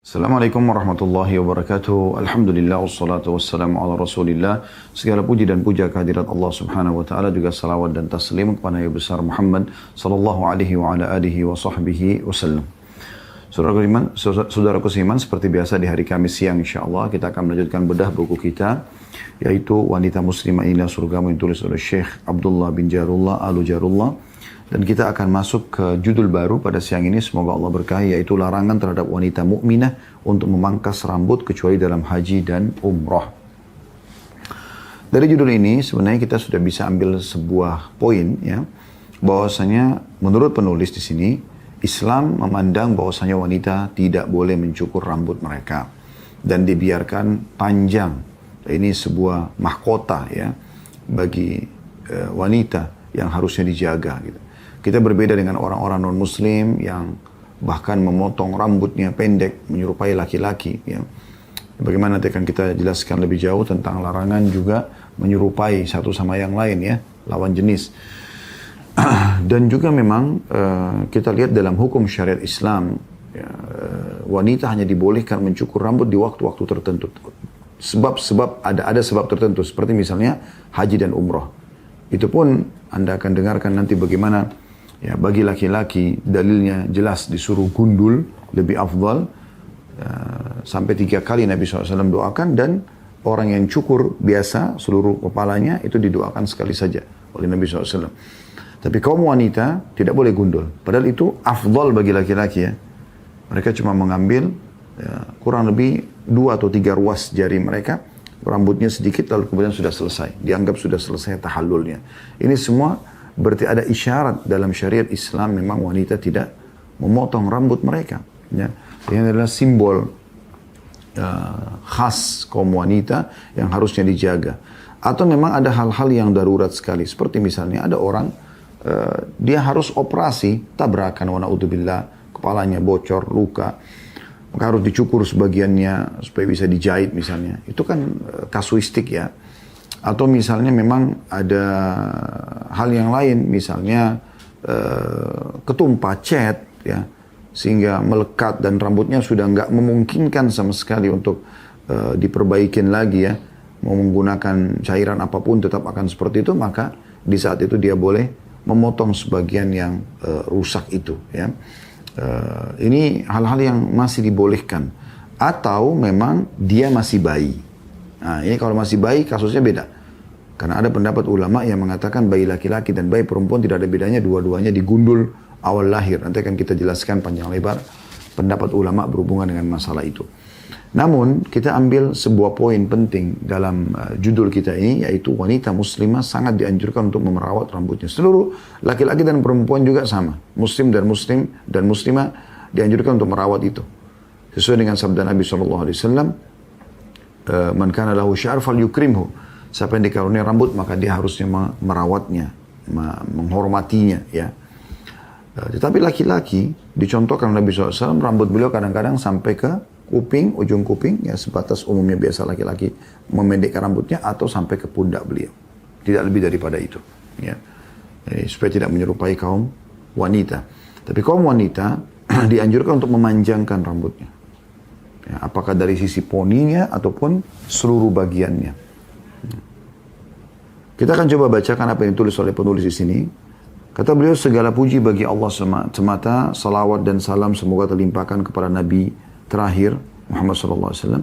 Assalamualaikum warahmatullahi wabarakatuh. Alhamdulillah wassalatu wassalamu ala rasulillah. Segala puji dan puja kehadirat Allah subhanahu wa ta'ala, juga salawat dan taslim kepada Nabi besar Muhammad sallallahu alaihi wa ala alihi wa sahbihi wasallam. Saudaraku seiman, seperti biasa di hari Kamis siang insyaAllah kita akan melanjutkan bedah buku kita, yaitu Wanita Muslimah Inilah Surgamu, yang ditulis oleh Syekh Abdullah bin Jarullah Al-Jarullah. Dan kita akan masuk ke judul baru pada siang ini, semoga Allah berkahi, yaitu larangan terhadap wanita mukminah untuk memangkas rambut kecuali dalam haji dan umrah. Dari judul ini sebenarnya kita sudah bisa ambil sebuah poin, ya, bahwasanya menurut penulis di sini Islam memandang bahwasanya wanita tidak boleh mencukur rambut mereka dan dibiarkan panjang. Ini sebuah mahkota, ya, bagi wanita yang harusnya dijaga, gitu. Kita berbeda dengan orang-orang non-muslim yang bahkan memotong rambutnya pendek, menyerupai laki-laki. Ya. Bagaimana nanti akan kita jelaskan lebih jauh tentang larangan juga menyerupai satu sama yang lain, ya, lawan jenis. Dan juga memang kita lihat dalam hukum syariat Islam, ya, wanita hanya dibolehkan mencukur rambut di waktu-waktu tertentu. Sebab ada sebab tertentu, seperti misalnya haji dan umroh. Itu pun Anda akan dengarkan nanti bagaimana, ya, bagi laki-laki dalilnya jelas disuruh gundul lebih afdal, sampai 3 kali Nabi SAW doakan, dan orang yang cukur biasa seluruh kepalanya itu didoakan sekali saja oleh Nabi SAW. Tapi kaum wanita tidak boleh gundul, padahal itu afdal bagi laki-laki, ya. Mereka cuma mengambil, ya, kurang lebih 2 atau 3 ruas jari mereka, rambutnya sedikit, lalu kemudian sudah selesai, dianggap sudah selesai tahallulnya. Ini semua berarti ada isyarat dalam syariat Islam memang wanita tidak memotong rambut mereka, ya. Ini adalah simbol khas kaum wanita yang harusnya dijaga. Atau memang ada hal-hal yang darurat sekali, seperti misalnya ada orang dia harus operasi tabrakan, wa na'udzubillah, kepalanya bocor, luka, maka harus dicukur sebagiannya supaya bisa dijahit misalnya. Itu kan kasuistik, ya. Atau misalnya memang ada hal yang lain, misalnya ketumpah cat, ya, sehingga melekat dan rambutnya sudah nggak memungkinkan sama sekali untuk diperbaikin lagi, ya. Mau menggunakan cairan apapun tetap akan seperti itu, maka di saat itu dia boleh memotong sebagian yang rusak itu, ya. Ini hal-hal yang masih dibolehkan. Atau memang dia masih bayi. Nah, ini kalau masih bayi kasusnya beda. Karena ada pendapat ulama yang mengatakan bayi laki-laki dan bayi perempuan tidak ada bedanya, dua-duanya digundul awal lahir. Nanti akan kita jelaskan panjang lebar pendapat ulama berhubungan dengan masalah itu. Namun kita ambil sebuah poin penting dalam judul kita ini, yaitu wanita muslimah sangat dianjurkan untuk memerawat rambutnya. Seluruh laki-laki dan perempuan juga sama. Muslim dan muslimah dianjurkan untuk merawat itu. Sesuai dengan sabda Nabi SAW, man kana lahu sya'ar falyukrimhu. Siapa yang dikaruniai rambut maka dia harusnya merawatnya, menghormatinya, ya. Tetapi laki-laki dicontohkan Nabi SAW, rambut beliau kadang-kadang sampai ke kuping, ujung kuping, ya, sebatas umumnya biasa laki-laki memendekkan rambutnya, atau sampai ke pundak beliau. Tidak lebih daripada itu, ya. Jadi, supaya tidak menyerupai kaum wanita. Tapi kaum wanita dianjurkan untuk memanjangkan rambutnya. Ya, apakah dari sisi poninya ataupun seluruh bagiannya. Kita akan coba bacakan apa yang ditulis oleh penulis di sini. Kata beliau, segala puji bagi Allah semata, salawat dan salam semoga terlimpahkan kepada Nabi terakhir Muhammad SAW.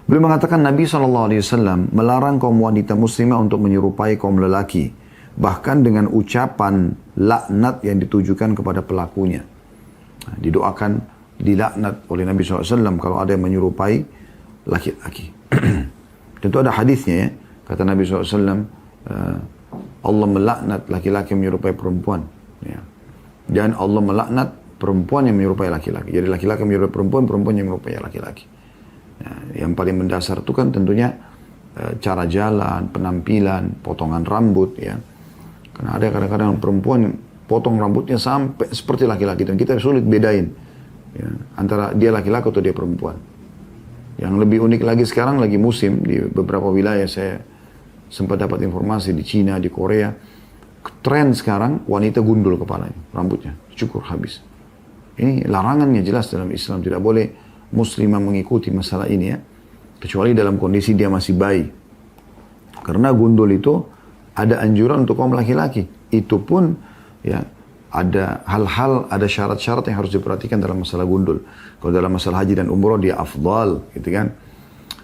Beliau mengatakan Nabi SAW melarang kaum wanita muslimah untuk menyerupai kaum lelaki, bahkan dengan ucapan laknat yang ditujukan kepada pelakunya. Nah, didoakan dilaknat oleh Nabi SAW kalau ada yang menyerupai laki-laki. Tentu ada hadisnya, ya. Kata Nabi SAW, Allah melaknat laki-laki yang menyerupai perempuan, ya. Dan Allah melaknat perempuan yang menyerupai laki-laki. Jadi laki-laki yang menyerupai perempuan, perempuan yang menyerupai laki-laki. Ya, yang paling mendasar itu kan tentunya cara jalan, penampilan, potongan rambut, ya. Karena ada kadang-kadang perempuan potong rambutnya sampai seperti laki-laki, dan kita sulit bedain, ya, antara dia laki-laki atau dia perempuan. Yang lebih unik lagi sekarang lagi musim di beberapa wilayah, saya sempat dapat informasi di Cina, di Korea, tren sekarang wanita gundul kepalanya, rambutnya cukur habis. Ini larangannya jelas dalam Islam. Tidak boleh muslimah mengikuti masalah ini ya. Kecuali dalam kondisi dia masih bayi. Karena gundul itu ada anjuran untuk kaum laki-laki. Itu pun ya ada hal-hal, ada syarat-syarat yang harus diperhatikan dalam masalah gundul. Kalau dalam masalah haji dan umroh dia afdal gitu kan.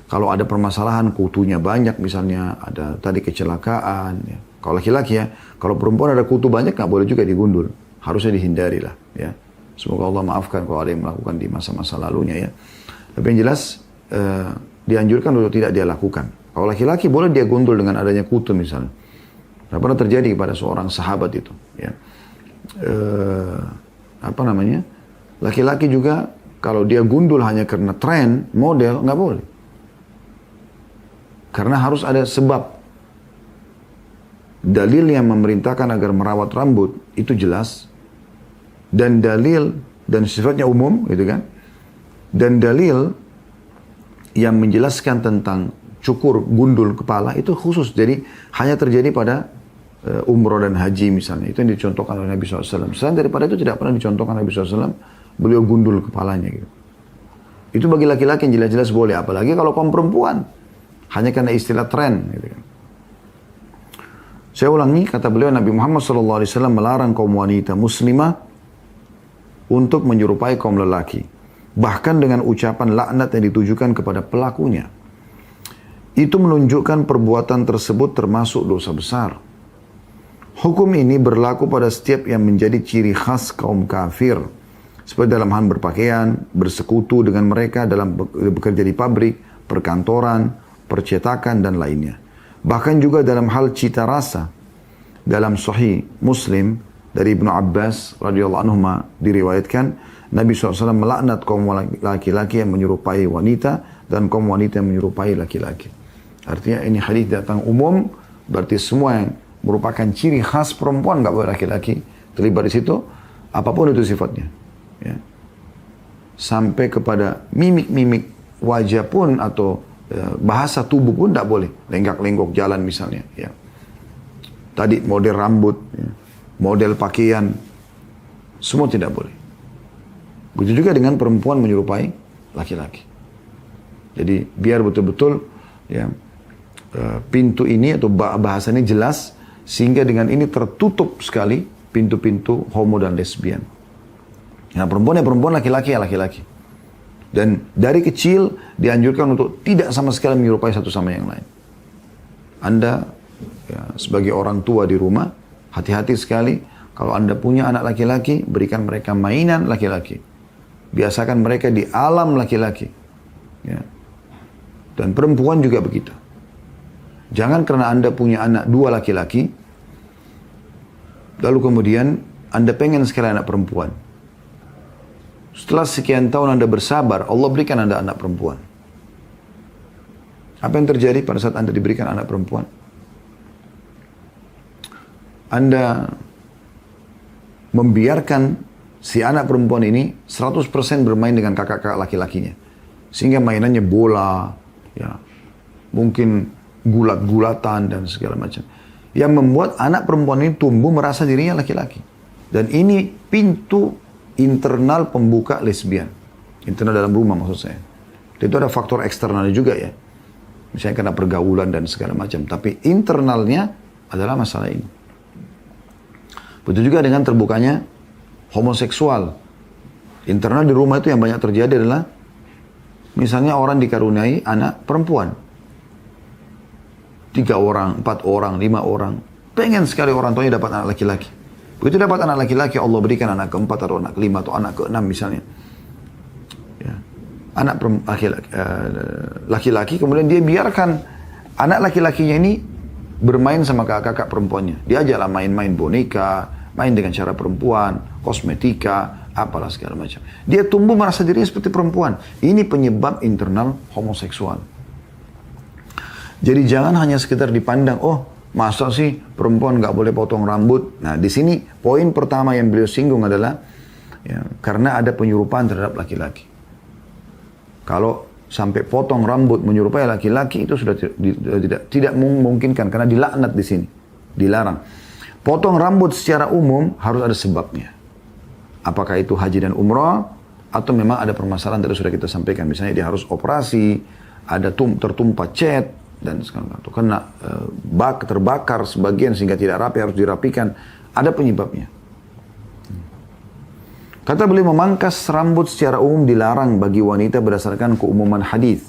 Kalau ada permasalahan kutunya banyak misalnya, ada tadi kecelakaan ya. Kalau laki-laki ya, kalau perempuan ada kutu banyak nggak boleh juga digundul. Harusnya dihindari lah ya. Semoga Allah maafkan kalau ada yang melakukan di masa-masa lalunya ya. Tapi yang jelas dianjurkan untuk tidak dia lakukan. Kalau laki-laki boleh dia gundul dengan adanya kutu misalnya. Nah, pernah terjadi kepada seorang sahabat itu ya. Laki-laki juga kalau dia gundul hanya karena tren, model, nggak boleh. Karena harus ada sebab. Dalil yang memerintahkan agar merawat rambut itu jelas. Dan dalil, dan sifatnya umum gitu kan. Dan dalil yang menjelaskan tentang cukur gundul kepala itu khusus. Jadi hanya terjadi pada umroh dan haji misalnya. Itu yang dicontohkan oleh Nabi SAW. Selain daripada itu tidak pernah dicontohkan Nabi SAW. Beliau gundul kepalanya gitu. Itu bagi laki-laki yang jelas-jelas boleh. Apalagi kalau kaum perempuan. Hanya karena istilah tren. Gitu kan. Saya ulangi, kata beliau Nabi Muhammad SAW melarang kaum wanita muslimah untuk menyerupai kaum lelaki. Bahkan dengan ucapan laknat yang ditujukan kepada pelakunya. Itu menunjukkan perbuatan tersebut termasuk dosa besar. Hukum ini berlaku pada setiap yang menjadi ciri khas kaum kafir. Seperti dalam hal berpakaian, bersekutu dengan mereka dalam bekerja di pabrik, perkantoran, percetakan dan lainnya. Bahkan juga dalam hal cita rasa. Dalam Sahih Muslim dari Ibnu Abbas radhiyallahu anhu diriwayatkan Nabi SAW melaknat kaum laki-laki yang menyerupai wanita dan kaum wanita yang menyerupai laki-laki. Artinya ini hadis datang umum, berarti semua yang merupakan ciri khas perempuan nggak boleh laki-laki terlibat di situ, apapun itu sifatnya. Ya. Sampai kepada mimik-mimik wajah pun atau bahasa tubuh pun tidak boleh. Lenggak-lenggok jalan misalnya. Ya. Tadi model rambut, ya. Model pakaian, semua tidak boleh. Begitu juga dengan perempuan menyerupai laki-laki. Jadi biar betul-betul ya, pintu ini atau bahasa ini jelas, sehingga dengan ini tertutup sekali pintu-pintu homo dan lesbian. Nah, perempuan ya perempuan, laki-laki ya laki-laki. Dan dari kecil dianjurkan untuk tidak sama sekali menyerupai satu sama yang lain. Anda ya, sebagai orang tua di rumah, hati-hati sekali. Kalau Anda punya anak laki-laki, berikan mereka mainan laki-laki. Biasakan mereka di alam laki-laki. Ya. Dan perempuan juga begitu. Jangan karena Anda punya anak dua laki-laki, lalu kemudian Anda pengen sekali anak perempuan. Setelah sekian tahun Anda bersabar, Allah berikan Anda anak perempuan. Apa yang terjadi pada saat Anda diberikan anak perempuan? Anda membiarkan si anak perempuan ini 100% bermain dengan kakak-kakak laki-lakinya. Sehingga mainannya bola, ya, mungkin gulat-gulatan dan segala macam. Yang membuat anak perempuan ini tumbuh merasa dirinya laki-laki. Dan ini pintu internal pembuka lesbian. Internal dalam rumah maksud saya. Dan itu ada faktor eksternalnya juga ya. Misalnya karena pergaulan dan segala macam. Tapi internalnya adalah masalah ini. Begitu juga dengan terbukanya homoseksual. Internal di rumah itu yang banyak terjadi adalah misalnya orang dikaruniai anak perempuan. 3 orang, 4 orang, 5 orang. Pengen sekali orang tuanya dapat anak laki-laki. Begitu dapat anak laki-laki, Allah berikan anak keempat atau anak kelima atau anak keenam misalnya. Ya. Anak laki-laki, kemudian dia biarkan anak laki-lakinya ini bermain sama kakak-kakak perempuannya. Dia ajaklah main-main boneka, main dengan cara perempuan, kosmetika, apalah segala macam. Dia tumbuh merasa dirinya seperti perempuan. Ini penyebab internal homoseksual. Jadi jangan hanya sekedar dipandang, oh masa sih perempuan nggak boleh potong rambut. Nah di sini poin pertama yang beliau singgung adalah ya, karena ada penyerupaan terhadap laki-laki. Kalau sampai potong rambut menyerupai laki-laki itu sudah tidak memungkinkan karena dilaknat di sini, dilarang. Potong rambut secara umum harus ada sebabnya. Apakah itu haji dan umrah, atau memang ada permasalahan tadi sudah kita sampaikan. Misalnya dia harus operasi, ada tertumpah cat, dan atau kena terbakar sebagian sehingga tidak rapi, harus dirapikan. Ada penyebabnya. Kata beliau, memangkas rambut secara umum dilarang bagi wanita berdasarkan keumuman hadis.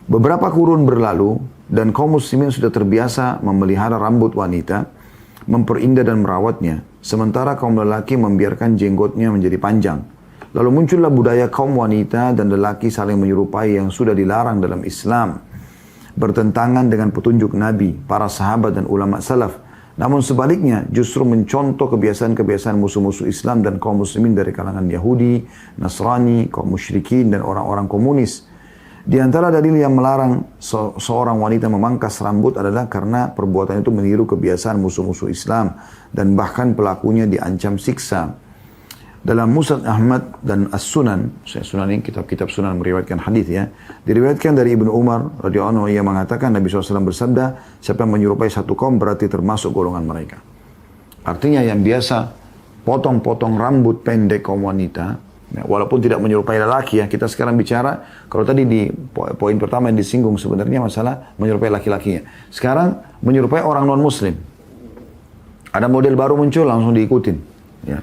Beberapa kurun berlalu dan kaum muslimin sudah terbiasa memelihara rambut wanita, memperindah dan merawatnya, sementara kaum lelaki membiarkan jenggotnya menjadi panjang. Lalu muncullah budaya kaum wanita dan lelaki saling menyerupai yang sudah dilarang dalam Islam, bertentangan dengan petunjuk Nabi, para sahabat dan ulama salaf. Namun sebaliknya justru mencontoh kebiasaan-kebiasaan musuh-musuh Islam dan kaum muslimin dari kalangan Yahudi, Nasrani, kaum musyrikin dan orang-orang komunis. Di antara dalil yang melarang seorang wanita memangkas rambut adalah karena perbuatan itu meniru kebiasaan musuh-musuh Islam dan bahkan pelakunya diancam siksa. Dalam Musnad Ahmad dan As-Sunan, Sunan ini kitab-kitab Sunan meriwayatkan hadis ya. Diriwayatkan dari Ibnu Umar radhiyallahu anhu, ia mengatakan Nabi SAW bersabda, siapa yang menyerupai satu kaum berarti termasuk golongan mereka. Artinya yang biasa potong-potong rambut pendek kaum wanita, ya, walaupun tidak menyerupai lelaki ya. Kita sekarang bicara, kalau tadi di poin pertama yang disinggung sebenarnya masalah menyerupai laki-lakinya. Sekarang menyerupai orang non-muslim. Ada model baru muncul langsung diikutin. Ya.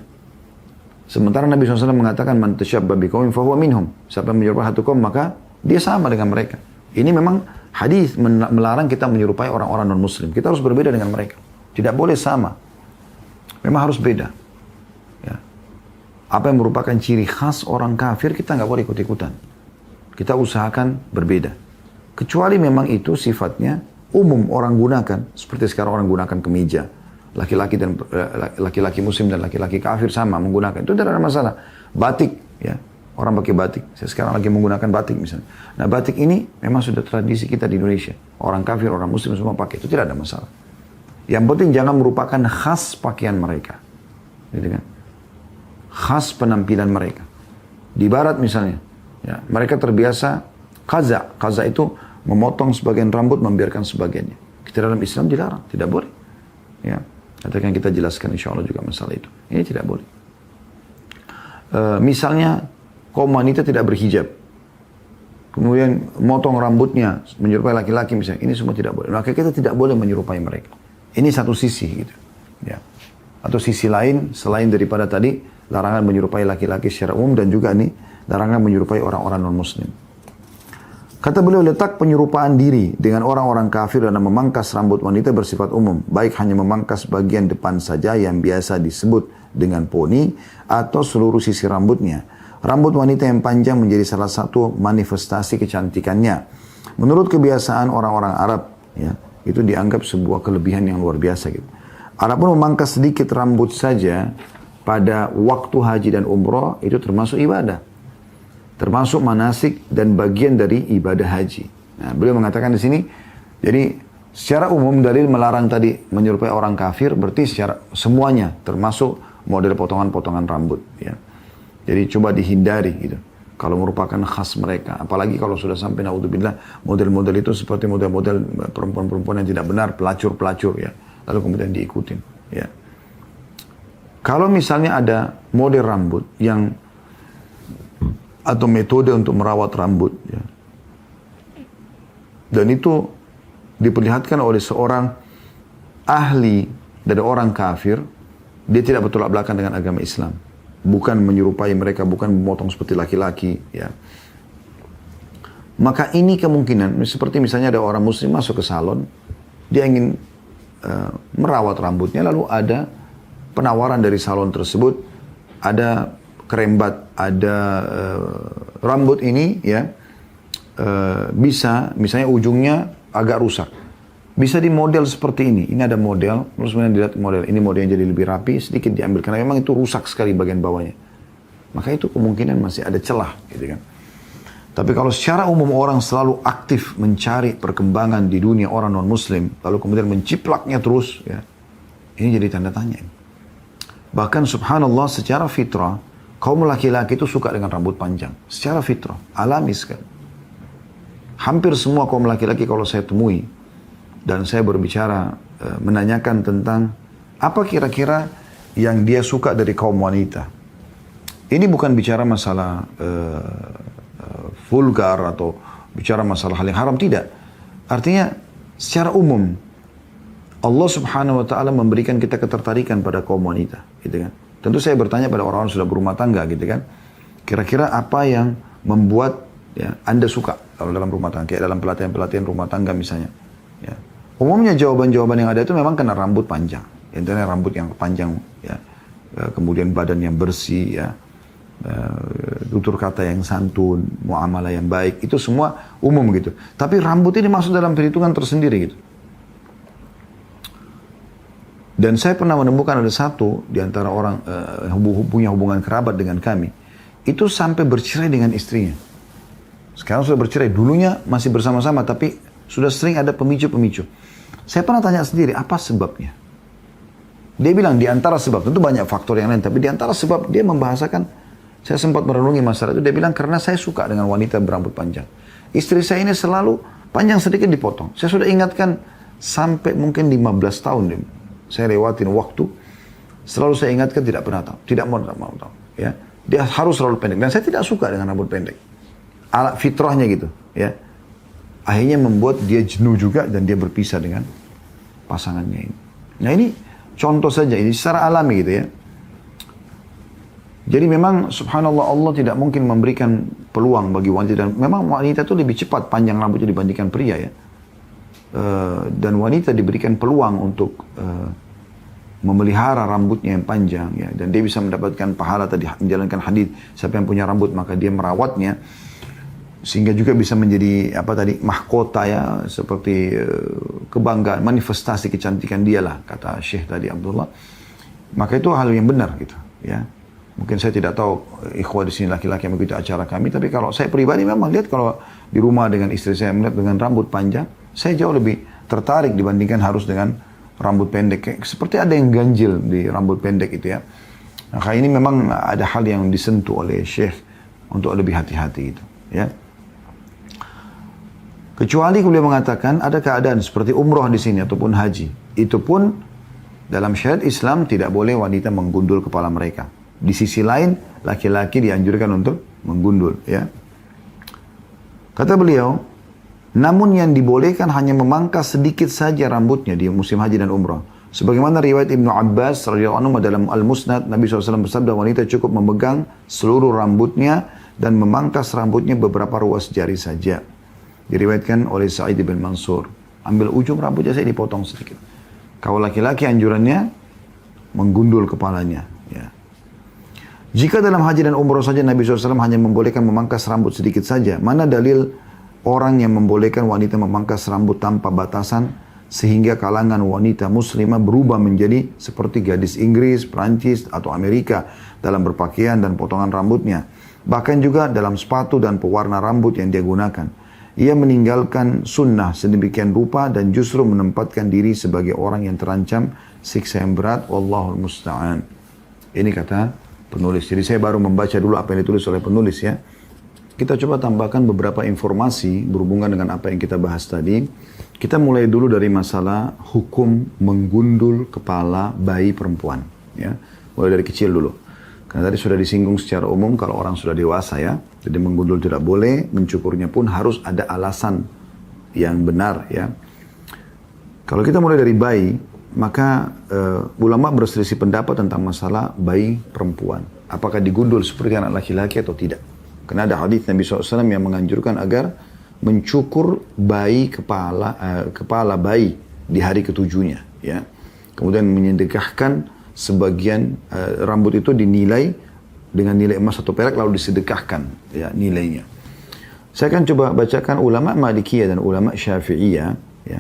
Sementara Nabi SAW mengatakan, man tashabba biqaumin fahuwa minhum. Siapa yang menyerupai satu kaum maka dia sama dengan mereka. Ini memang hadis melarang kita menyerupai orang-orang non-muslim. Kita harus berbeda dengan mereka. Tidak boleh sama. Memang harus beda. Ya. Apa yang merupakan ciri khas orang kafir kita nggak boleh ikut-ikutan. Kita usahakan berbeda. Kecuali memang itu sifatnya umum orang gunakan. Seperti sekarang orang gunakan kemeja. Laki-laki muslim dan laki-laki kafir sama menggunakan. Itu tidak ada masalah. Batik, ya. Orang pakai batik. Saya sekarang lagi menggunakan batik misalnya. Nah batik ini memang sudah tradisi kita di Indonesia. Orang kafir, orang muslim semua pakai. Itu tidak ada masalah. Yang penting jangan merupakan khas pakaian mereka. Gitu kan? Khas penampilan mereka. Di barat misalnya, ya, mereka terbiasa qaza. Qaza itu memotong sebagian rambut, membiarkan sebagiannya. Kita dalam Islam dilarang, tidak boleh. Ya. Nanti akan kita jelaskan insya Allah juga masalah itu. Ini tidak boleh. Misalnya kaum wanita tidak berhijab. Kemudian motong rambutnya menyerupai laki-laki misalnya. Ini semua tidak boleh. Maka kita tidak boleh menyerupai mereka. Ini satu sisi gitu. Ya. Atau sisi lain selain daripada tadi larangan menyerupai laki-laki secara umum dan juga nih larangan menyerupai orang-orang non-muslim. Kata beliau, letak penyerupaan diri dengan orang-orang kafir dan memangkas rambut wanita bersifat umum. Baik hanya memangkas bagian depan saja yang biasa disebut dengan poni atau seluruh sisi rambutnya. Rambut wanita yang panjang menjadi salah satu manifestasi kecantikannya. Menurut kebiasaan orang-orang Arab, ya, itu dianggap sebuah kelebihan yang luar biasa gitu. Adapun memangkas sedikit rambut saja pada waktu haji dan umrah itu termasuk ibadah. Termasuk manasik dan bagian dari ibadah haji. Nah, beliau mengatakan di sini, jadi secara umum dalil melarang tadi menyerupai orang kafir berarti secara semuanya termasuk model potongan-potongan rambut. Ya. Jadi coba dihindari gitu. Kalau merupakan khas mereka, apalagi kalau sudah sampai naudzubillah model-model itu seperti model-model perempuan-perempuan yang tidak benar, pelacur-pelacur ya, lalu kemudian diikutin. Ya. Kalau misalnya ada model rambut yang atau metode untuk merawat rambut ya. Dan itu diperlihatkan oleh seorang ahli dari orang kafir, dia tidak bertolak belakang dengan agama Islam, bukan menyerupai mereka, bukan memotong seperti laki-laki ya. Maka ini kemungkinan seperti misalnya ada orang muslim masuk ke salon, dia ingin merawat rambutnya, lalu ada penawaran dari salon tersebut, ada kerembat, ada rambut ini ya bisa misalnya ujungnya agak rusak, bisa di model seperti ini. Ini ada model, terus kemudian dilihat model ini, modelnya jadi lebih rapi, sedikit diambil karena memang itu rusak sekali bagian bawahnya. Maka itu kemungkinan masih ada celah, gitu kan. Tapi kalau secara umum orang selalu aktif mencari perkembangan di dunia orang non Muslim, lalu kemudian menciplaknya terus, ya, ini jadi tanda tanya. Bahkan subhanallah secara fitrah kaum laki-laki itu suka dengan rambut panjang. Secara fitrah, alami sekali. Hampir semua kaum laki-laki kalau saya temui, dan saya berbicara, menanyakan tentang apa kira-kira yang dia suka dari kaum wanita. Ini bukan bicara masalah vulgar atau bicara masalah hal yang haram, tidak. Artinya secara umum Allah Subhanahu wa taala memberikan kita ketertarikan pada kaum wanita, gitu kan. Tentu saya bertanya pada orang-orang sudah berumah tangga, gitu kan. Kira-kira apa yang membuat ya Anda suka kalau dalam rumah tangga, kayak dalam pelatihan-pelatihan rumah tangga misalnya. Ya. Umumnya jawaban-jawaban yang ada itu memang karena rambut panjang. Intinya rambut yang panjang, ya. Kemudian badan yang bersih, ya. Tutur kata yang santun, muamalah yang baik, itu semua umum gitu. Tapi rambut ini masuk dalam perhitungan tersendiri gitu. Dan saya pernah menemukan ada satu di antara orang punya hubungan kerabat dengan kami, itu sampai bercerai dengan istrinya. Sekarang sudah bercerai, dulunya masih bersama-sama, tapi sudah sering ada pemicu-pemicu. Saya pernah tanya sendiri, apa sebabnya? Dia bilang di antara sebab, tentu banyak faktor yang lain, tapi di antara sebab dia membahasakan, saya sempat merenungi masalah itu, dia bilang karena saya suka dengan wanita berambut panjang. Istri saya ini selalu panjang sedikit dipotong. Saya sudah ingatkan sampai mungkin 15 tahun saya lewatin waktu, selalu saya ingatkan tidak pernah tahu, tidak mau tahu. Ya. Dia harus selalu pendek, dan saya tidak suka dengan rambut pendek. Alat fitrahnya gitu. Ya. Akhirnya membuat dia jenuh juga dan dia berpisah dengan pasangannya ini. Nah ini contoh saja, ini secara alami gitu ya. Jadi memang subhanallah Allah tidak mungkin memberikan peluang bagi wanita, dan memang wanita itu lebih cepat panjang rambutnya dibandingkan pria ya. Dan wanita diberikan peluang untuk memelihara rambutnya yang panjang ya, dan dia bisa mendapatkan pahala tadi menjalankan hadis, siapa yang punya rambut maka dia merawatnya sehingga juga bisa menjadi apa tadi mahkota ya, seperti kebanggaan, manifestasi kecantikan dialah kata Syekh tadi Abdullah. Maka itu hal yang benar gitu ya. Mungkin saya tidak tahu ikhwah di sini laki-laki yang mengikuti acara kami, tapi kalau saya pribadi memang lihat kalau di rumah dengan istri saya melihat dengan rambut panjang, saya jauh lebih tertarik dibandingkan harus dengan rambut pendek. Kayak, seperti ada yang ganjil di rambut pendek itu ya. Maka ini memang ada hal yang disentuh oleh Syekh untuk lebih hati-hati itu ya. Kecuali beliau mengatakan ada keadaan seperti umroh di sini ataupun haji. Itu pun dalam syariat Islam tidak boleh wanita menggundul kepala mereka. Di sisi lain, laki-laki dianjurkan untuk menggundul. Ya. Kata beliau, namun yang dibolehkan hanya memangkas sedikit saja rambutnya di musim haji dan umrah. Sebagaimana riwayat Ibnu Abbas radhiyallahu anhu dalam Al-Musnad, Nabi SAW bersabda, wanita cukup memegang seluruh rambutnya dan memangkas rambutnya beberapa ruas jari saja. Diriwayatkan oleh Sa'id bin Mansur. Ambil ujung rambutnya saya dipotong sedikit. Kalau laki-laki anjurannya menggundul kepalanya. Ya. Jika dalam haji dan umrah saja Nabi SAW hanya membolehkan memangkas rambut sedikit saja, mana dalil orang yang membolehkan wanita memangkas rambut tanpa batasan sehingga kalangan wanita muslimah berubah menjadi seperti gadis Inggris, Prancis atau Amerika dalam berpakaian dan potongan rambutnya. Bahkan juga dalam sepatu dan pewarna rambut yang dia gunakan. Ia meninggalkan sunnah sedemikian rupa dan justru menempatkan diri sebagai orang yang terancam siksa yang berat. Wallahul musta'an. Ini kata penulis. Jadi saya baru membaca dulu apa yang ditulis oleh penulis ya. Kita coba tambahkan beberapa informasi berhubungan dengan apa yang kita bahas tadi. Kita mulai dulu dari masalah hukum menggundul kepala bayi perempuan. Ya. Mulai dari kecil dulu. Karena tadi sudah disinggung secara umum kalau orang sudah dewasa ya. Jadi menggundul tidak boleh, mencukurnya pun harus ada alasan yang benar ya. Kalau kita mulai dari bayi, maka ulama berselisih pendapat tentang masalah bayi perempuan. Apakah digundul seperti anak laki-laki atau tidak. Karena ada hadis Nabi SAW yang menganjurkan agar mencukur bayi kepala bayi di hari ketujuhnya. Ya. Kemudian menyedekahkan sebagian rambut itu dinilai dengan nilai emas atau perak lalu disedekahkan ya nilainya. Saya akan coba bacakan ulama Malikiyah dan ulama Syafi'iyah ya.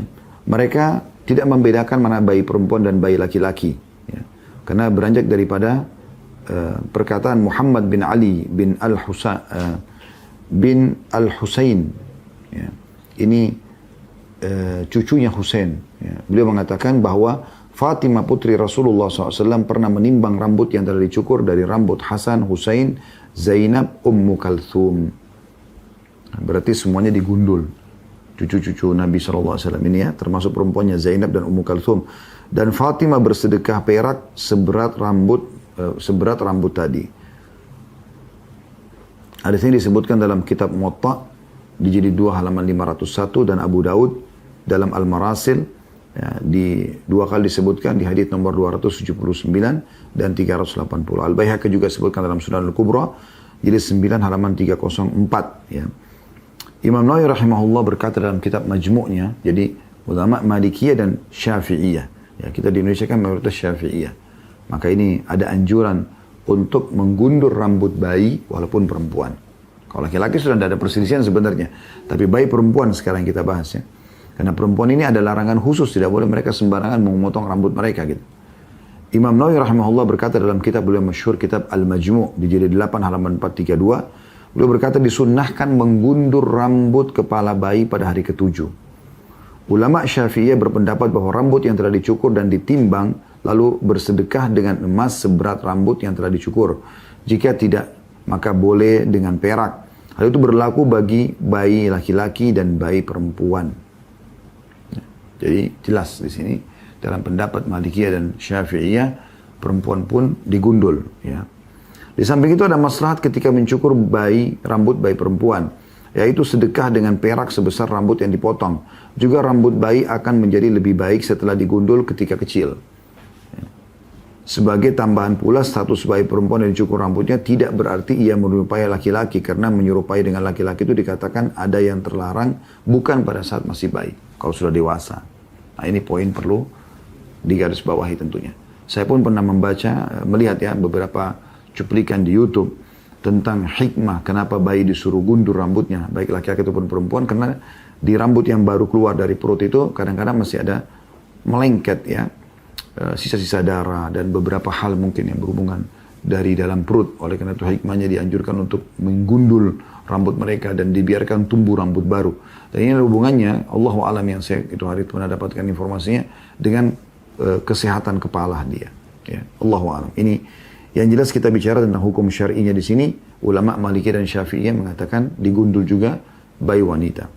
Mereka tidak membedakan mana bayi perempuan dan bayi laki-laki ya. Karena beranjak daripada perkataan Muhammad bin Ali bin Al-Husain ya. Ini cucunya Husain ya. Beliau mengatakan bahwa Fatimah putri Rasulullah SAW pernah menimbang rambut yang telah dicukur dari rambut Hasan, Husain, Zainab, Ummu Kalthum. Berarti semuanya digundul. Cucu-cucu Nabi SAW ini ya, termasuk perempuannya Zainab dan Ummu Kalthum. Dan Fatimah bersedekah perak seberat rambut tadi. Hadis ini disebutkan dalam kitab Muwatta di jilid 2 halaman 501 dan Abu Daud dalam Al-Marasil ya, di dua kali disebutkan di hadis nomor 279 dan 380. Al-Baihaqi juga disebutkan dalam Sunan Al-Kubra jilid 9 halaman 304 ya. Imam Nawawi rahimahullah berkata dalam kitab Majmu'nya, jadi ulama Malikiyah dan Syafi'iyah. Ya, kita di Indonesia kan mayoritas Syafi'iyah. Maka ini ada anjuran untuk menggundur rambut bayi walaupun perempuan. Kalau laki-laki sudah tidak ada perselisihan sebenarnya. Tapi bayi perempuan sekarang kita bahas ya. Karena perempuan ini ada larangan khusus, tidak boleh mereka sembarangan memotong rambut mereka gitu. Imam Nawawi rahimahullah berkata dalam kitab beliau masyhur, kitab Al-Majmu' di jilid 8 halaman 432, beliau berkata disunnahkan menggundur rambut kepala bayi pada hari ke-7. Ulama Syafi'iyah berpendapat bahwa rambut yang telah dicukur dan ditimbang lalu bersedekah dengan emas seberat rambut yang telah dicukur. Jika tidak, maka boleh dengan perak. Hal itu berlaku bagi bayi laki-laki dan bayi perempuan. Jadi jelas di sini dalam pendapat Malikiyah dan Syafi'iyah perempuan pun digundul ya. Di samping itu ada maslahat ketika mencukur rambut bayi perempuan, yaitu sedekah dengan perak sebesar rambut yang dipotong. Juga rambut bayi akan menjadi lebih baik setelah digundul ketika kecil. Sebagai tambahan pula, status bayi perempuan yang dicukur rambutnya tidak berarti ia menyerupai laki-laki, karena menyerupai dengan laki-laki itu dikatakan ada yang terlarang bukan pada saat masih bayi, kalau sudah dewasa. Nah ini poin perlu digarisbawahi tentunya. Saya pun pernah melihat ya beberapa cuplikan di YouTube tentang hikmah kenapa bayi disuruh gundur rambutnya, baik laki-laki ataupun perempuan, karena di rambut yang baru keluar dari perut itu kadang-kadang masih ada melengket ya, sisa-sisa darah dan beberapa hal mungkin yang berhubungan dari dalam perut. Oleh karena itu hikmahnya dianjurkan untuk menggundul rambut mereka dan dibiarkan tumbuh rambut baru. Dan ini hubungannya, Allahu a'lam, yang saya itu hari pernah dapatkan informasinya dengan kesehatan kepala dia. Ya, Allahu a'lam. Ini yang jelas kita bicara tentang hukum syar'inya di sini. Ulama Maliki dan Syafi'iyah mengatakan digundul juga bayi wanita.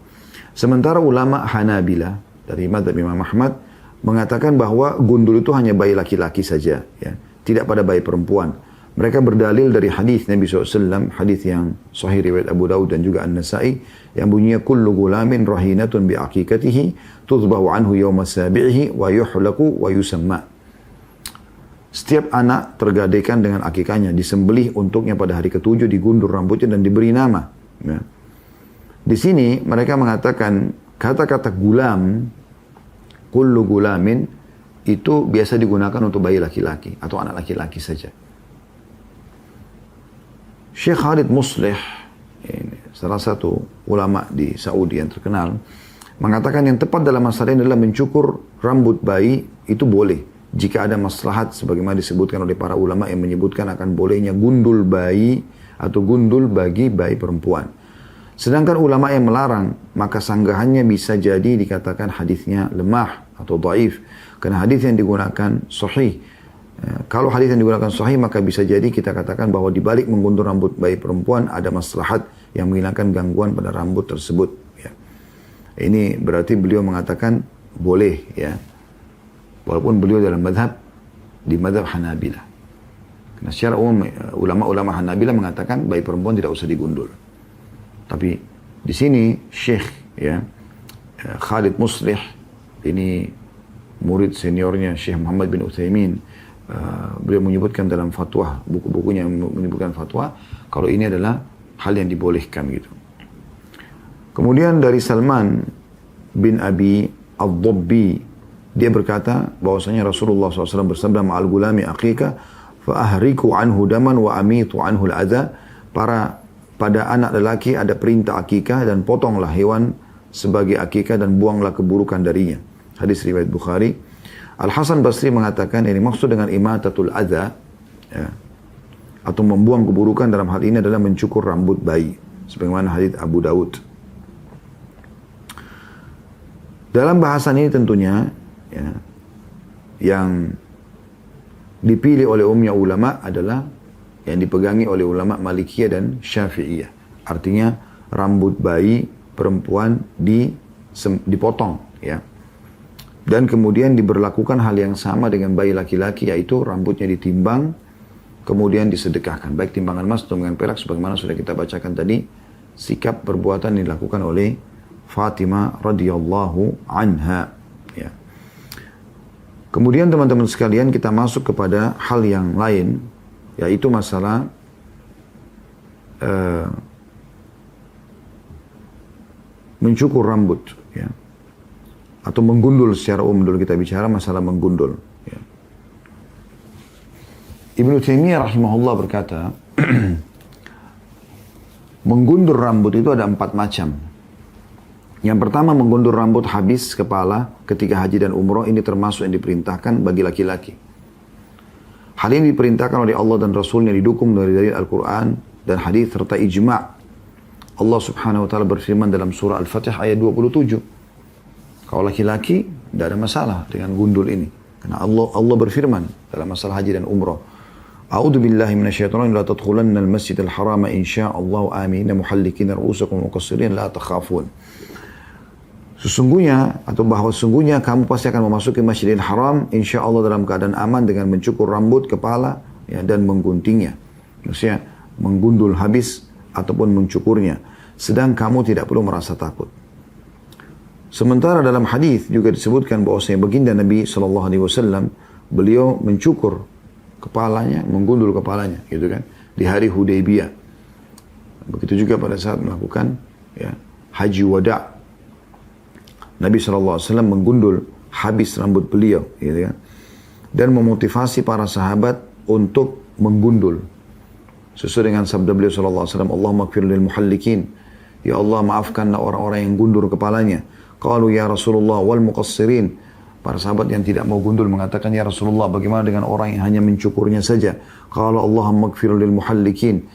Sementara ulama Hanabila dari mazhab Imam Ahmad mengatakan bahwa gundul itu hanya bayi laki-laki saja, ya, tidak pada bayi perempuan. Mereka berdalil dari hadis Nabi SAW, hadis yang sahih riwayat Abu Daud dan juga An-Nasai, yang bunyinya kullu gulamin rahinatun bi aqiqatihi tudbahu anhu yawma sabi'ihi wa yuhlaku wa yusamma. Setiap anak tergadaikan dengan akikahnya, disembelih untuknya pada hari ke-7, digundur rambutnya dan diberi nama. Ya. Di sini mereka mengatakan kata-kata gulam, kullu gulamin, itu biasa digunakan untuk bayi laki-laki atau anak laki-laki saja. Syekh Khalid Muslih, salah satu ulama di Saudi yang terkenal, mengatakan yang tepat dalam masalah ini adalah mencukur rambut bayi itu boleh jika ada maslahat, sebagaimana disebutkan oleh para ulama yang menyebutkan akan bolehnya gundul bayi atau gundul bagi bayi perempuan. Sedangkan ulama yang melarang, maka sanggahannya bisa jadi dikatakan hadisnya lemah atau dhaif, karena hadis yang digunakan sahih. Kalau hadis yang digunakan sahih, maka bisa jadi kita katakan bahwa di balik menggundur rambut bayi perempuan ada maslahat yang menghilangkan gangguan pada rambut tersebut. Ya. Ini berarti beliau mengatakan boleh, ya. Walaupun beliau dalam di madhab Hanabilah. Karena secara umum ulama-ulama Hanabilah mengatakan bayi perempuan tidak usah digundul. Tapi di sini Syekh ya Khalid Muslih, ini murid seniornya Syekh Muhammad bin Utsaimin, beliau menyebutkan dalam fatwa, buku-bukunya menyebutkan fatwa kalau ini adalah hal yang dibolehkan gitu. Kemudian dari Salman bin Abi Ad-Dabbi, dia berkata bahwasanya Rasulullah SAW bersabda ma'al gulami aqiqah fa ahriku anhu daman wa amitu anhu al-adha. Pada anak lelaki ada perintah akikah dan potonglah hewan sebagai akikah dan buanglah keburukan darinya. Hadis riwayat Bukhari. Al-Hasan Basri mengatakan ini maksud dengan imatatul adha ya, atau membuang keburukan dalam hal ini adalah mencukur rambut bayi, sebagaimana hadis Abu Daud. Dalam bahasan ini tentunya ya, yang dipilih oleh umumnya ulama adalah yang dipegangi oleh ulama Malikiyah dan Syafi'iyah. Artinya rambut bayi perempuan dipotong ya. Dan kemudian diberlakukan hal yang sama dengan bayi laki-laki, yaitu rambutnya ditimbang kemudian disedekahkan. Baik timbangan emas atau timbangan perak sebagaimana sudah kita bacakan tadi, sikap perbuatan yang dilakukan oleh Fatimah radhiyallahu anha. Ya. Kemudian teman-teman sekalian kita masuk kepada hal yang lain, yaitu masalah mencukur rambut, ya. Atau menggundul secara umum. Dulu kita bicara masalah menggundul. Ya. Ibnu Taimiyah rahimahullah berkata, menggundul rambut itu ada 4 macam. Yang pertama, menggundul rambut habis kepala ketika haji dan umroh. Ini termasuk yang diperintahkan bagi laki-laki. Hal ini diperintahkan oleh Allah dan Rasulnya, didukung dari Al-Quran dan hadis serta ijma'. Allah subhanahu wa ta'ala berfirman dalam surah Al-Fatih ayat 27. Kalau laki-laki, tidak ada masalah dengan gundul ini. Karena Allah berfirman dalam masalah haji dan umrah. A'udhu billahi minasyaitonir la tadkhulanna al-masjidal harama insya'allahu amina muhallikina ru'usakum muqassirin la takhafun. Sesungguhnya atau bahwa sesungguhnya kamu pasti akan memasuki Masjidil Haram insyaallah dalam keadaan aman dengan mencukur rambut kepala, ya, dan mengguntingnya. Maksudnya menggundul habis ataupun mencukurnya, sedang kamu tidak perlu merasa takut. Sementara dalam hadis juga disebutkan bahwasanya baginda Nabi SAW beliau mencukur kepalanya, menggundul kepalanya, gitu kan, di hari Hudaybiyah. Begitu juga pada saat melakukan, ya, haji wada'. Nabi SAW menggundul habis rambut beliau, gitu kan, dan memotivasi para sahabat untuk menggundul. Sesuai dengan sabda beliau SAW, Allahumma gfir lil muhallikin, ya Allah maafkanlah orang-orang yang gundur kepalanya. Qalu ya Rasulullah wal muqassirin. Para sahabat yang tidak mau gundul mengatakan, ya Rasulullah bagaimana dengan orang yang hanya mencukurnya saja? Qala Allahumma gfir lil muhallikin.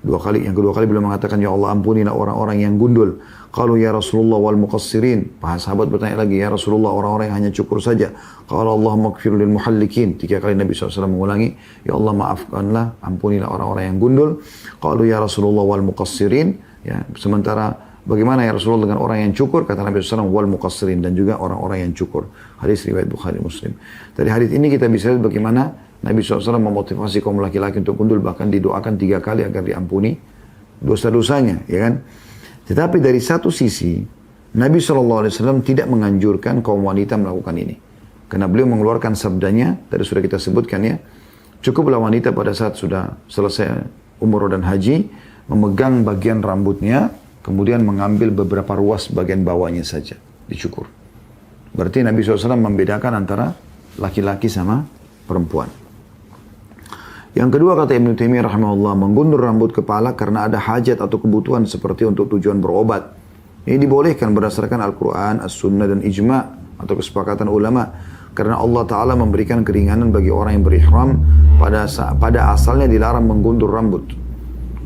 Yang kedua kali beliau mengatakan, ya Allah ampunilah orang-orang yang gundul. Qalu ya Rasulullah wal muqassirin. Para sahabat bertanya lagi, ya Rasulullah orang-orang yang hanya cukur saja. Qala Allahumma gfir lil muhallikin. 3 kali Nabi SAW mengulangi, ya Allah maafkanlah, ampunilah orang-orang yang gundul. Qalu ya Rasulullah wal muqassirin. Ya, sementara bagaimana ya Rasulullah dengan orang yang cukur? Kata Nabi SAW, wal muqassirin, dan juga orang-orang yang cukur. Hadis riwayat Bukhari Muslim. Dari hadis ini kita bisa lihat bagaimana Nabi SAW memotivasi kaum laki-laki untuk gundul, bahkan didoakan 3 kali agar diampuni dosa-dosanya, ya kan? Tetapi dari satu sisi, Nabi SAW tidak menganjurkan kaum wanita melakukan ini. Karena beliau mengeluarkan sabdanya, tadi sudah kita sebutkan, ya, cukuplah wanita pada saat sudah selesai umroh dan haji, memegang bagian rambutnya, kemudian mengambil beberapa ruas bagian bawahnya saja, dicukur. Berarti Nabi SAW membedakan antara laki-laki sama perempuan. Yang kedua, kata Ibnu Taimiyah rahimahullah, menggundur rambut kepala karena ada hajat atau kebutuhan seperti untuk tujuan berobat. Ini dibolehkan berdasarkan Al-Quran, As-Sunnah, dan Ijma' atau kesepakatan ulama. Karena Allah Ta'ala memberikan keringanan bagi orang yang berihram, pada asalnya dilarang menggundur rambut.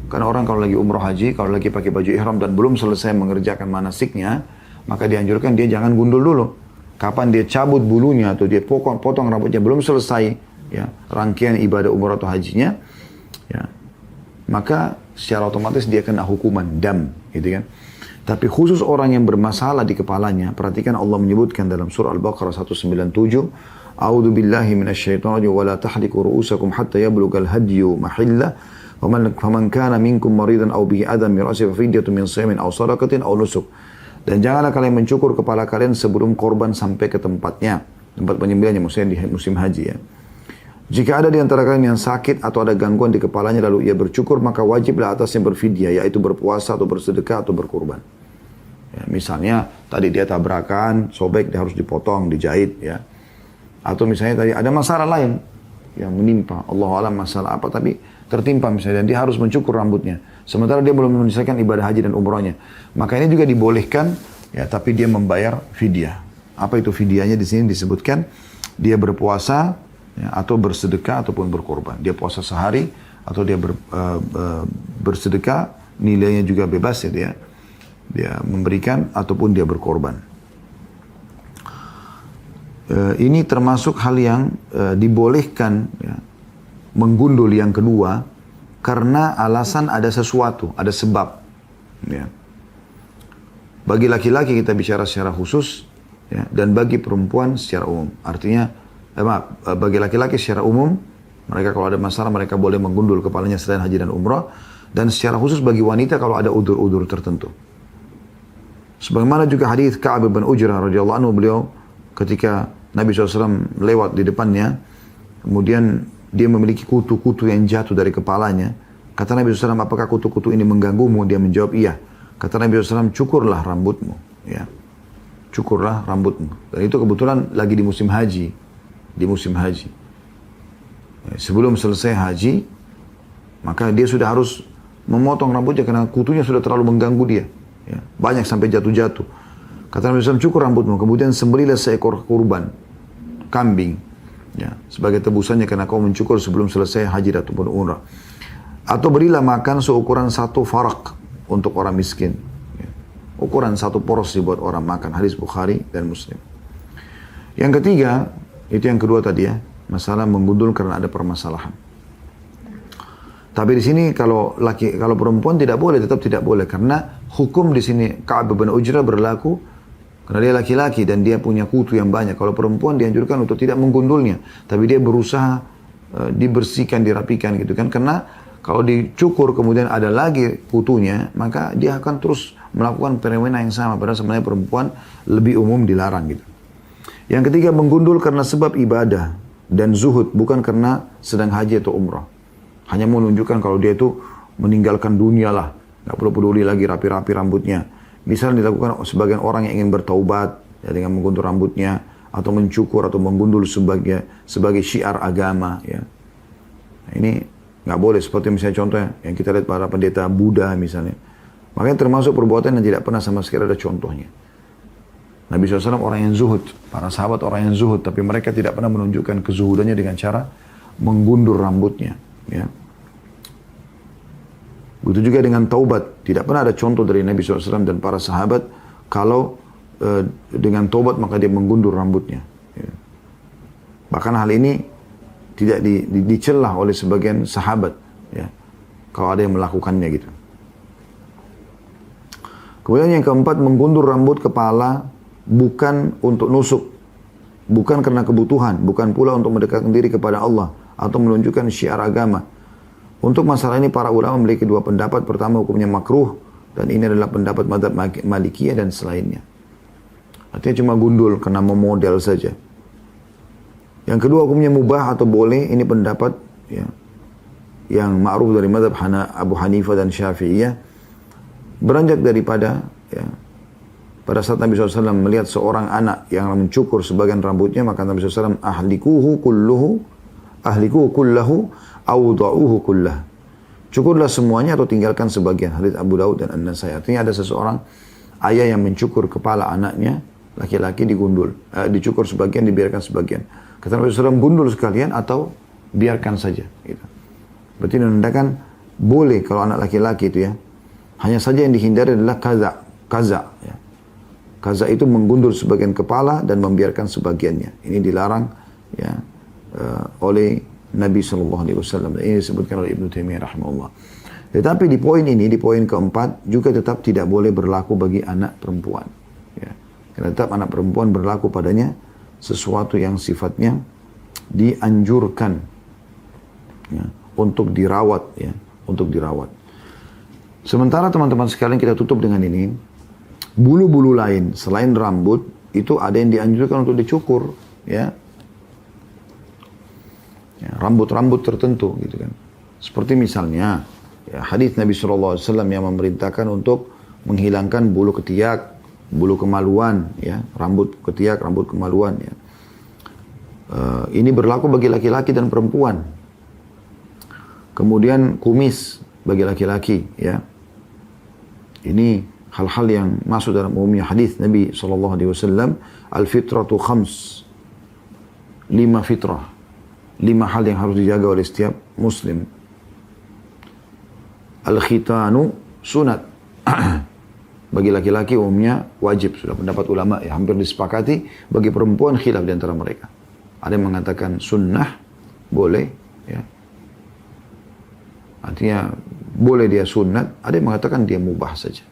Karena orang kalau lagi umroh haji, kalau lagi pakai baju ihram dan belum selesai mengerjakan manasiknya, maka dianjurkan dia jangan gundul dulu. Kapan dia cabut bulunya atau dia potong rambutnya belum selesai, ya, rangkaian ibadah umrah atau hajinya, ya, maka secara otomatis dia kena hukuman dam, gitu kan. Tapi khusus orang yang bermasalah di kepalanya, perhatikan Allah menyebutkan dalam surah Al-Baqarah 197, A'udzu billahi minasyaitonir rajim wa la tahliqu ru'usakum hatta yablughal hadyu mahillah faman kana minkum maridan aw bihi adam min ra'sihi fa fidyatun min siyamin aw sadaqatin aw nusuk. Dan janganlah kalian mencukur kepala kalian sebelum korban sampai ke tempatnya, tempat penyembelihannya, maksudnya di musim haji, ya. Jika ada di antara kalian yang sakit atau ada gangguan di kepalanya lalu ia bercukur, maka wajiblah atasnya berfidyah, yaitu berpuasa atau bersedekah atau berkurban. Ya, misalnya tadi dia tabrakan, sobek, dia harus dipotong, dijahit, ya. Atau misalnya tadi ada masalah lain yang menimpa, Allah alam masalah apa, tapi tertimpa misalnya, dan dia harus mencukur rambutnya. Sementara dia belum menyelesaikan ibadah haji dan umrohnya. Maka ini juga dibolehkan, ya, tapi dia membayar fidyah. Apa itu fidyahnya? Di sini disebutkan dia berpuasa, ya, atau bersedekah ataupun berkorban. Dia puasa sehari atau dia bersedekah, nilainya juga bebas, ya, dia memberikan ataupun dia berkorban. Ini termasuk hal yang dibolehkan, ya, menggundul yang kedua karena alasan ada sesuatu, ada sebab, ya. Bagi laki-laki kita bicara secara khusus, ya, dan bagi perempuan secara umum. Artinya bagi laki-laki secara umum, Mereka kalau ada masalah mereka boleh menggundul kepalanya selain haji dan umrah. Dan secara khusus bagi wanita kalau ada udur-udur tertentu. Sebagaimana juga hadis Ka'ab bin Ujrah radhiyallahu anhu, beliau ketika Nabi SAW lewat di depannya, kemudian dia memiliki kutu-kutu yang jatuh dari kepalanya. Kata Nabi SAW, apakah kutu-kutu ini mengganggumu? Dia menjawab, iya. Kata Nabi SAW, cukurlah rambutmu. Ya. Cukurlah rambutmu. Dan itu kebetulan lagi di musim haji. Di musim haji. Sebelum selesai haji, maka dia sudah harus memotong rambutnya karena kutunya sudah terlalu mengganggu dia. Ya. Banyak sampai jatuh-jatuh. Kata Nabi SAW, cukur rambutmu. Kemudian sembelilah seekor kurban. Kambing. Ya. Sebagai tebusannya karena kau mencukur sebelum selesai haji ataupun umrah. Atau berilah makan seukuran 1 farak untuk orang miskin. Ya. Ukuran 1 porsi buat orang makan. Hadis Bukhari dan Muslim. Yang ketiga, itu yang kedua tadi ya. Masalah menggundul karena ada permasalahan. Tapi di sini kalau perempuan tidak boleh, tetap tidak boleh karena hukum di sini Ka'ab bin Ujrah berlaku karena dia laki-laki dan dia punya kutu yang banyak. Kalau perempuan dianjurkan untuk tidak menggundulnya, tapi dia berusaha dibersihkan, dirapikan gitu kan. Karena kalau dicukur kemudian ada lagi kutunya, maka dia akan terus melakukan fenomena yang sama. Padahal sebenarnya perempuan lebih umum dilarang gitu. Yang ketiga, menggundul karena sebab ibadah dan zuhud, bukan karena sedang haji atau umrah. Hanya mau menunjukkan kalau dia itu meninggalkan dunia lah. Nggak perlu peduli lagi rapi-rapi rambutnya. Misalnya dilakukan sebagian orang yang ingin bertaubat ya, dengan mengguntur rambutnya. Atau mencukur atau menggundul sebagai syiar agama. Ya. Nah, ini nggak boleh. Seperti misalnya contohnya yang kita lihat para pendeta Buddha misalnya. Makanya termasuk perbuatan yang tidak pernah sama sekali ada contohnya. Nabi SAW orang yang zuhud. Para sahabat orang yang zuhud. Tapi mereka tidak pernah menunjukkan kezuhudannya dengan cara menggundur rambutnya. Ya. Begitu juga dengan taubat. Tidak pernah ada contoh dari Nabi SAW dan para sahabat kalau dengan taubat maka dia menggundur rambutnya. Ya. Bahkan hal ini tidak dicelah oleh sebagian sahabat. Ya. Kalau ada yang melakukannya gitu. Kemudian yang keempat, menggundur rambut kepala bukan untuk nusuk. Bukan karena kebutuhan. Bukan pula untuk mendekatkan diri kepada Allah. Atau menunjukkan syiar agama. Untuk masalah ini para ulama memiliki 2 pendapat. Pertama, hukumnya makruh. Dan ini adalah pendapat mazhab Malikiyah dan selainnya. Artinya cuma gundul karena memodel saja. Yang kedua, hukumnya mubah atau boleh. Ini pendapat ya, yang ma'ruf dari mazhab Abu Hanifah dan Syafi'iyah. Beranjak daripada ya, pada saat Nabi SAW melihat seorang anak yang mencukur sebagian rambutnya, maka Nabi SAW ahlikuhu kullahu awda'uhu kullah. Cukurlah semuanya atau tinggalkan sebagian. Hadits Abu Daud dan An-Nasai. Artinya ada seseorang ayah yang mencukur kepala anaknya, laki-laki digundul. Dicukur sebagian, dibiarkan sebagian. Kata Nabi SAW, gundul sekalian atau biarkan saja. Gitu. Berarti menandakan boleh kalau anak laki-laki itu ya. Hanya saja yang dihindari adalah kaza. Ya. Kaza itu menggundul sebagian kepala dan membiarkan sebagiannya. Ini dilarang ya, oleh Nabi SAW. Ini disebutkan oleh Ibnu Taimiyah rahimahullah. Tetapi di poin ini, di poin keempat, juga tetap tidak boleh berlaku bagi anak perempuan. Ya. Karena tetap anak perempuan berlaku padanya sesuatu yang sifatnya dianjurkan ya, untuk dirawat. Ya, untuk dirawat. Sementara teman-teman sekalian kita tutup dengan ini, bulu-bulu lain selain rambut, itu ada yang dianjurkan untuk dicukur. Ya. Ya, rambut-rambut tertentu gitu kan. Seperti misalnya ya, hadis Nabi SAW yang memerintahkan untuk menghilangkan bulu ketiak, bulu kemaluan, ya, rambut ketiak, rambut kemaluan. Ya. Ini berlaku bagi laki-laki dan perempuan. Kemudian kumis bagi laki-laki. Ya. Ini hal-hal yang masuk dalam umumnya hadis Nabi SAW. Al-fitratu khams. 5 fitrah. 5 hal yang harus dijaga oleh setiap muslim. Al-khitanu sunat. Bagi laki-laki umumnya wajib. Sudah pendapat ulama ya, hampir disepakati. Bagi perempuan khilaf di antara mereka. Ada yang mengatakan sunnah. Boleh. Ya. Artinya boleh dia sunat. Ada yang mengatakan dia mubah saja.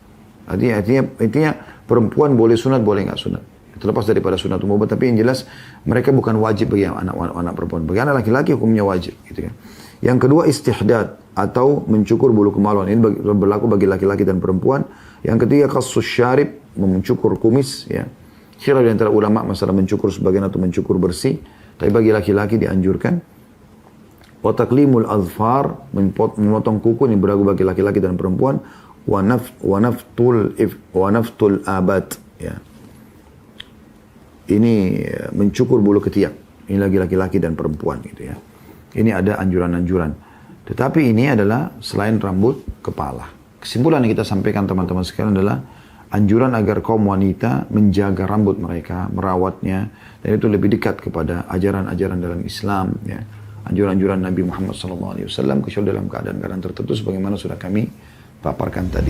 Artinya perempuan boleh sunat, boleh nggak sunat. terlepas daripada sunnatul mubat, tapi yang jelas mereka bukan wajib bagi anak perempuan. Bagi anak laki-laki hukumnya wajib, gitu kan. Yang kedua istihdad atau mencukur bulu kemaluan. Ini berlaku bagi laki-laki dan perempuan. Yang ketiga qassus syarib, mencukur kumis, ya. Khilaf di antara ulama masalah mencukur sebagian atau mencukur bersih, tapi bagi laki-laki dianjurkan. Wa taqlimul azfar, memotong kuku, ini berlaku bagi laki-laki dan perempuan. Wa naftul abad, ya. Ini mencukur bulu ketiak. Ini lagi laki-laki dan perempuan, gitu ya. Ini ada anjuran-anjuran. Tetapi ini adalah selain rambut kepala. Kesimpulan yang kita sampaikan teman-teman sekalian adalah anjuran agar kaum wanita menjaga rambut mereka, merawatnya, dan itu lebih dekat kepada ajaran-ajaran dalam Islam, ya. Anjuran-anjuran Nabi Muhammad SAW, kecuali dalam keadaan-keadaan tertentu sebagaimana sudah kami paparkan tadi.